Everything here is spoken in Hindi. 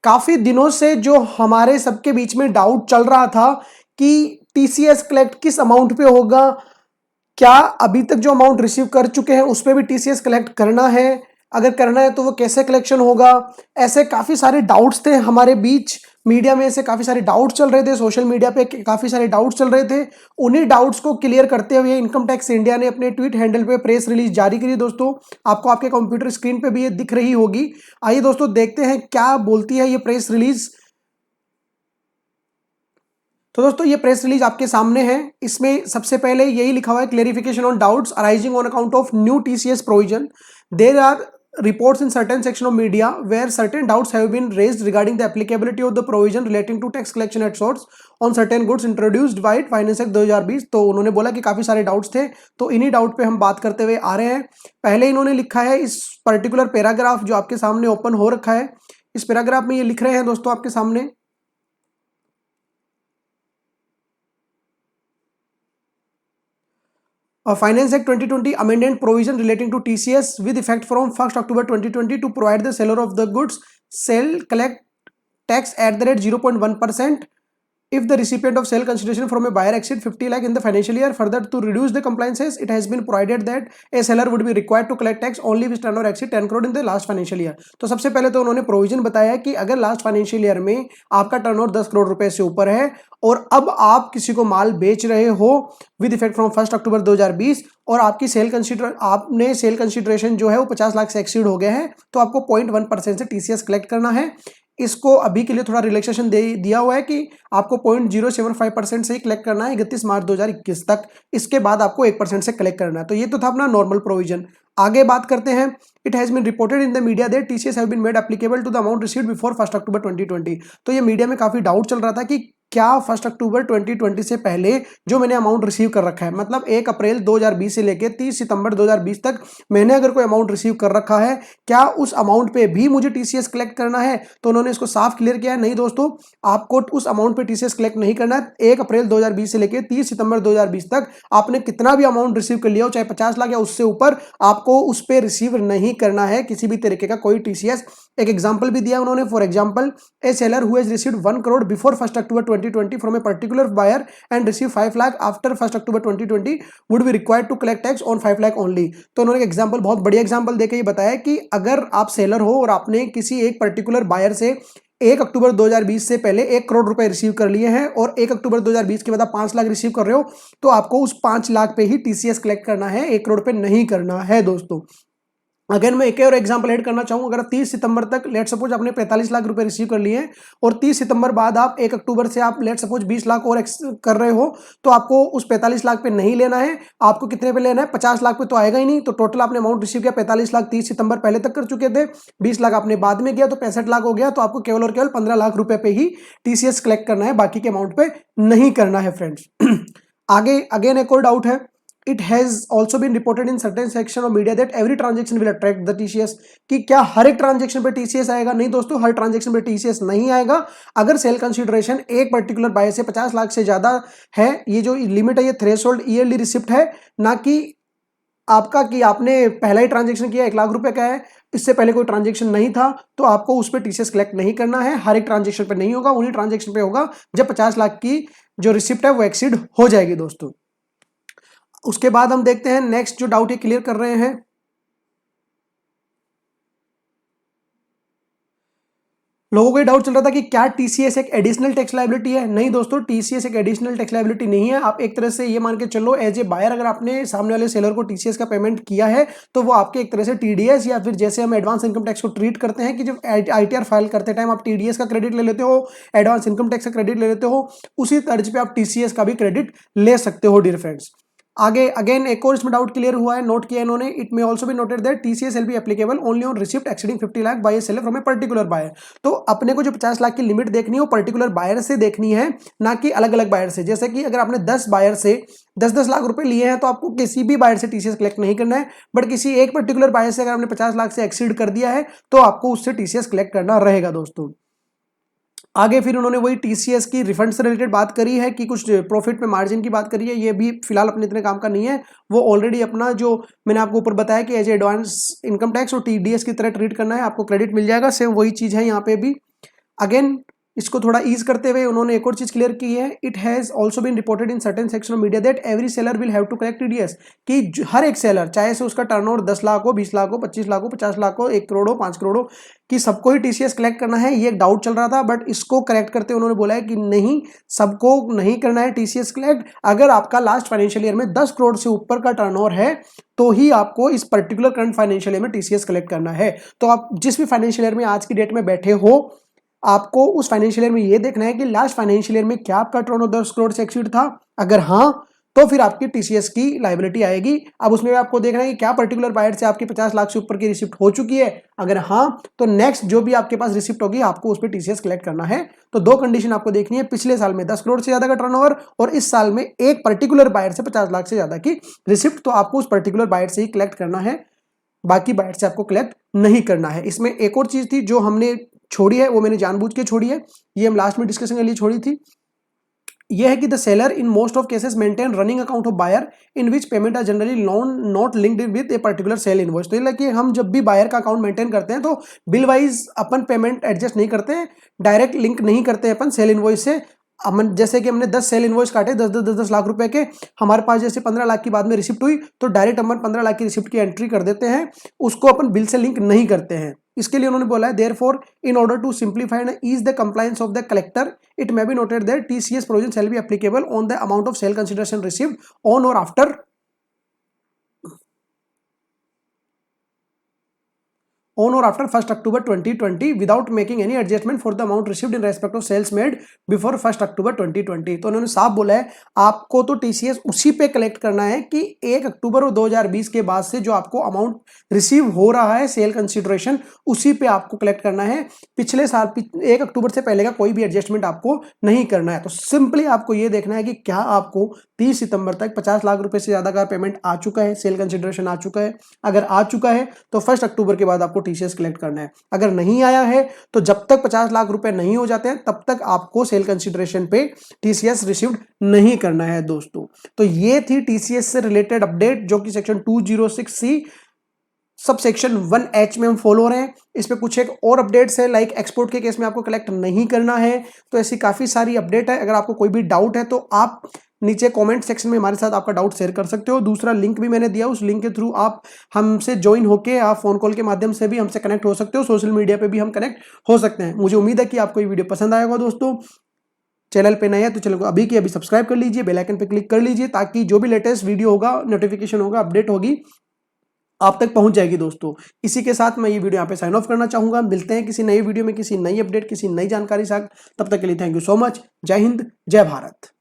काफी दिनों से जो हमारे सबके बीच में डाउट चल रहा था कि टीसीएस कलेक्ट किस अमाउंट पे होगा, क्या अभी तक जो अमाउंट रिसीव कर चुके हैं उस पे भी टीसीएस कलेक्ट करना है, अगर करना है तो वो कैसे कलेक्शन होगा। ऐसे काफी सारे डाउट्स थे हमारे बीच, मीडिया में ऐसे काफी सारे डाउट्स चल रहे थे, सोशल मीडिया पे काफी सारे डाउट्स चल रहे थे। उन्हीं डाउट्स को क्लियर करते हुए इनकम टैक्स इंडिया ने अपने ट्वीट हैंडल पे प्रेस रिलीज जारी करी दोस्तों। आपको आपके कंप्यूटर स्क्रीन पे भी ये दिख रही होगी। आइए दोस्तों देखते हैं क्या बोलती है ये प्रेस रिलीज। तो दोस्तों ये प्रेस रिलीज आपके सामने है। इसमें सबसे पहले यही लिखा हुआ है, clarification on doubts arising on account of new TCS provision. There are reports in certain section of media where certain doubts have been raised regarding the applicability of the provision relating to tax collection at source on certain goods introduced by finance act 2020। तो उन्होंने बोला कि काफी सारे डाउट्स थे, तो इन्हीं डाउट पे हम बात करते हुए आ रहे हैं। पहले इन्होंने लिखा है इस पर्टिकुलर पैराग्राफ जो आपके सामने ओपन हो रखा है, इस पैराग्राफ में ये लिख रहे हैं दोस्तों आपके सामने, Finance Act 2020 amendment provision relating to TCS with effect from 1st October 2020 to provide the seller of the goods sell collect tax at the rate 0.1% if the recipient of sale consideration from a buyer exceed 50 lakh in the financial year. Further, to reduce the compliances, it has been provided that a seller would be required to collect tax only if his turnover exceed 10 crore in the last financial year। तो सबसे पहले तो उन्होंने प्रोविजन बताया कि अगर लास्ट फाइनेंशियल ईयर में आपका टर्नओवर 10 करोड़ रुपए से ऊपर है और अब आप किसी को माल बेच रहे हो विद इफेक्ट फ्रॉम 1 अक्टूबर 2020 और आपकी आपने सेल कंसिडरेशन जो है वो 50 लाख से एक्सीड हो गया है, तो आपको 0.1% से टीसीएस कलेक्ट करना है। इसको अभी के लिए थोड़ा रिलैक्सेशन दिया हुआ है कि आपको 0.075% से ही कलेक्ट करना है 31 मार्च 2021 तक। इसके बाद आपको 1% से कलेक्ट करना है। तो ये तो था अपना नॉर्मल प्रोविजन। आगे बात करते हैं, it has been reported in the media that TCS have been made applicable to the amount received before 1 October 2020। तो ये मीडिया में काफी डाउट चल रहा था कि क्या 1 अक्टूबर 2020 से पहले जो मैंने अमाउंट रिसीव कर रखा है, मतलब 1 अप्रैल 2020 से लेकर 30 सितंबर 2020 तक मैंने अगर कोई अमाउंट रिसीव कर रखा है, क्या उस अमाउंट पे भी मुझे टीसीएस कलेक्ट करना है? तो उन्होंने इसको साफ क्लियर किया है, नहीं दोस्तों, आपको उस अमाउंट पे टीसीएस कलेक्ट नहीं करना है। 1 अप्रैल 2020 से लेकर 30 सितंबर 2020 तक आपने कितना भी अमाउंट रिसीव कर लिया हो, चाहे 50 लाख या उससे ऊपर, आपको उस पर रिसीव नहीं करना है किसी भी तरीके का कोई टीसीएस। एक एग्जांपल भी दिया उन्होंने, for example a seller who has received 1 crore before 1 October 2020 from a particular buyer and receive 5 lakh after 1 October 2020 would be required to collect tax on 5 lakh only. तो उन्होंने एक एग्जांपल, बहुत बढ़िया एग्जांपल देके ये बताया कि अगर आप सेलर हो और आपने किसी एक पर्टिकुलर बायर से 1 अक्टूबर 2020 से पहले 1 करोड़ रुपए रिसीव कर लिए हैं और 1 अक्टूबर 2020 के बाद आप 5 लाख रिसीव कर रहे हो, तो आपको उस 5 लाख पे ही टीसीएस कलेक्ट करना है, 1 करोड़ पे नहीं करना है दोस्तों। अगर मैं एक और एग्जांपल ऐड करना चाहूँ, अगर 30 सितंबर तक लेट सपोज आपने 45 लाख रुपए रिसीव कर लिए हैं और 30 सितंबर बाद आप 1 अक्टूबर से आप लेट सपोज 20 लाख और कर रहे हो, तो आपको उस 45 लाख पे नहीं लेना है। आपको कितने पे लेना है? 50 लाख पे तो आएगा ही नहीं। तो टोटल आपने अमाउंट रिसीव किया 45 लाख 30 सितंबर पहले तक कर चुके थे, 20 लाख आपने बाद में किया तो 65 लाख हो गया। तो आपको केवल और केवल 15 लाख रुपए पे ही टीसीएस कलेक्ट करना है, बाकी के अमाउंट पे नहीं करना है फ्रेंड्स। आगे अगेन एक और डाउट है, it has also been reported in certain section of media that every transaction will attract the TCS। कि क्या हर एक ट्रांजेक्शन पे टीसीएस आएगा? नहीं दोस्तों, हर ट्रांजेक्शन पे टीसीएस नहीं आएगा। अगर सेल कंसीडरेशन एक पर्टिकुलर बायर से 50 लाख से ज्यादा है, ये जो लिमिट है, ये थ्रेशोल्ड ईयरली रिसिप्ट है, ना कि आपका कि आपने पहला ही ट्रांजेक्शन किया 1 लाख रुपए का है, इससे पहले कोई ट्रांजेक्शन नहीं था, तो आपको उस पर टीसीएस कलेक्ट नहीं करना है। हर एक ट्रांजेक्शन पे नहीं होगा, उन्हीं ट्रांजेक्शन पे होगा जब 50 लाख की जो रिसिप्ट है वो एक्सीड हो जाएगी दोस्तों। उसके बाद हम देखते हैं नेक्स्ट जो डाउट ये क्लियर कर रहे हैं, लोगों को ये डाउट चल रहा था कि क्या टीसीएस एक एडिशनल टैक्स लायबिलिटी है? नहीं दोस्तों, टीसीएस एक एडिशनल टैक्स लायबिलिटी नहीं है। आप एक तरह से ये मान के चलो, एज ए बायर अगर आपने सामने वाले सेलर को टीसीएस का पेमेंट किया है, तो वो आपके एक तरह से टीडीएस या फिर जैसे हम एडवांस इनकम टैक्स को ट्रीट करते हैं कि जब आईटीआर फाइल करते टाइम आप टीडीएस का क्रेडिट ले लेते हो, एडवांस इनकम टैक्स का क्रेडिट ले लेते हो, उसी तर्ज पे आप टीसीएस का भी क्रेडिट ले सकते हो डियर फ्रेंड्स। आगे अगेन एक और इसमें डाउट क्लियर हुआ है, नोट किया इन्होंने, it may also be noted that TCS will be applicable only on receipt exceeding 50 lakh by a seller from a particular buyer. तो अपने को जो 50 लाख की लिमिट देखनी है वो पर्टिकुलर बायर से देखनी है, ना कि अलग अलग बायर से। जैसे कि अगर आपने 10 बायर से 10-10 लाख रुपए लिए हैं, तो आपको किसी भी बायर से टीसीएस कलेक्ट नहीं करना है, बट किसी एक पर्टिकुलर बायर से अगर आपने 50 लाख से एक्सीड कर दिया है, तो आपको उससे टीसीएस कलेक्ट करना रहेगा दोस्तों। आगे फिर उन्होंने वही टीसीएस की रिफंड से रिलेटेड बात करी है कि कुछ प्रॉफिट में मार्जिन की बात करी है, ये भी फिलहाल अपने इतने काम का नहीं है। वो ऑलरेडी अपना जो मैंने आपको ऊपर बताया कि एज एडवांस इनकम टैक्स और टीडीएस की तरह ट्रीट करना है, आपको क्रेडिट मिल जाएगा, सेम वही चीज है यहाँ पे भी। अगेन इसको थोड़ा ईज करते हुए उन्होंने एक और चीज क्लियर की है, it has also been reported in certain section of media that every seller will have to collect TDS, कि हर एक सेलर चाहे से उसका टर्नओवर 10 लाख हो, 20 लाख हो, 25 लाख हो, 50 लाख हो, 1 करोड़ हो, 5 करोड़ हो, कि सबको ही टीसीएस कलेक्ट करना है। ये एक डाउट चल रहा था, बट इसको करेक्ट करते उन्होंने बोला है कि नहीं, सबको नहीं करना है टीसीएस कलेक्ट। अगर आपका लास्ट फाइनेंशियल ईयर में 10 करोड़ से ऊपर का टर्नओवर है तो ही आपको इस पर्टिकुलर करंट फाइनेंशियल ईयर में टीसीएस कलेक्ट करना है। तो आप जिस भी फाइनेंशियल ईयर में आज की डेट में बैठे हो, आपको उस फाइनेंशियल ईयर में ये देखना है कि लास्ट फाइनेंशियल ईयर में क्या आपका टर्नओवर 10 करोड़ से एक्सीड था। अगर हाँ, तो फिर आपकी टीसीएस की लायबिलिटी आएगी। अब उसमें आपको देखना है कि क्या पर्टिकुलर बायर से आपकी 50 लाख से ऊपर की रिसिप्ट हो चुकी है। अगर हाँ, तो नेक्स्ट जो भी आपके पास रिसिप्ट होगी आपको उस पर टीसीएस कलेक्ट करना है। तो दो कंडीशन आपको देखनी है, पिछले साल में 10 करोड़ से ज्यादा का टर्नओवर और इस साल में एक पर्टिकुलर बायर से 50 लाख से ज्यादा की रिसिप्ट। तो आपको उस पर्टिकुलर बायर से ही कलेक्ट करना है, बाकी बायर से आपको कलेक्ट नहीं करना है। इसमें एक और चीज थी जो हमने छोड़ी है, वो मैंने जानबूझ के छोड़ी है, ये हम लास्ट में डिस्कशन के लिए छोड़ी थी। यह है कि the seller in most of cases maintain running account of buyer in which payment are generally not linked with a particular sale invoice. तो ये कि हम जब भी बायर का अकाउंट मेंटेन करते हैं तो बिल वाइज अपन पेमेंट एडजस्ट नहीं करते हैं, डायरेक्ट लिंक नहीं करते हैं अपन सेल इनवॉइस से। जैसे कि हमने 10 सेल इनवॉइस काटे 10 लाख रुपए के, हमारे पास जैसे 15 लाख की बाद में रिसिप्ट हुई तो डायरेक्ट अपन 15 लाख की रिसिप्ट की एंट्री कर देते हैं, उसको अपन बिल से लिंक नहीं करते हैं। इसके लिए उन्होंने बोला है therefore in order to simplify and ease the compliance of the collector it may be noted that TCS provision shall be applicable on the amount of sale consideration received on और after on or after 1st October 2020 without making any adjustment for the amount received in respect of sales made before 1st October 2020। तो उन्होंने साफ बोला है आपको तो टीसीएस उसी पे कलेक्ट करना है कि 1 अक्टूबर 2020 के बाद से जो आपको अमाउंट रिसीव हो रहा है सेल कंसिडरेशन, उसी पे आपको कलेक्ट करना है। पिछले साल 1 अक्टूबर से पहले का कोई भी एडजस्टमेंट आपको नहीं करना है। तो सिंपली आपको ये देखना है कि क्या आपको 30 सितंबर तक 50 लाख रुपए से ज्यादा का पेमेंट आ चुका है, सेल कंसिडरेशन आ चुका है। अगर आ चुका है तो 1 अक्टूबर के बाद आपको टीसीएस कलेक्ट करना है। अगर नहीं आया है तो जब तक 50 लाख रुपए नहीं हो जाते हैं तब तक आपको सेल कंसिडरेशन पे टीसीएस रिसीव्ड नहीं करना है दोस्तों। तो ये थी टीसीएस से रिलेटेड अपडेट जो कि section 206C sub section 1H में हम फॉलो हो रहे हैं। इस पे कुछ एक और अपडेट्स है, लाइक एक्सपोर्ट के केस में आपको कलेक्ट नहीं करना है। तो ऐसी काफी सारी अपडेट है। अगर आपको कोई भी डाउट है तो आप नीचे कमेंट सेक्शन में हमारे साथ आपका डाउट शेयर कर सकते हो। दूसरा लिंक भी मैंने दिया, उस लिंक के थ्रू आप हमसे ज्वाइन होके आप फोन कॉल के माध्यम से भी हमसे कनेक्ट हो सकते हो, सोशल मीडिया पे भी हम कनेक्ट हो सकते हैं। मुझे उम्मीद है कि आपको ये वीडियो पसंद आएगा दोस्तों। चैनल पे नए हैं तो चैनल को अभी के अभी सब्सक्राइब कर लीजिए, बेल आइकन पे क्लिक कर लीजिए ताकि जो भी लेटेस्ट वीडियो होगा, नोटिफिकेशन होगा, अपडेट होगी, आप तक पहुंच जाएगी दोस्तों। इसी के साथ मैं ये वीडियो यहाँ पे साइन ऑफ करना चाहूंगा। मिलते हैं किसी नई वीडियो में, किसी नई अपडेट, किसी नई जानकारी साथ। तब तक के लिए थैंक यू सो मच। जय हिंद, जय भारत।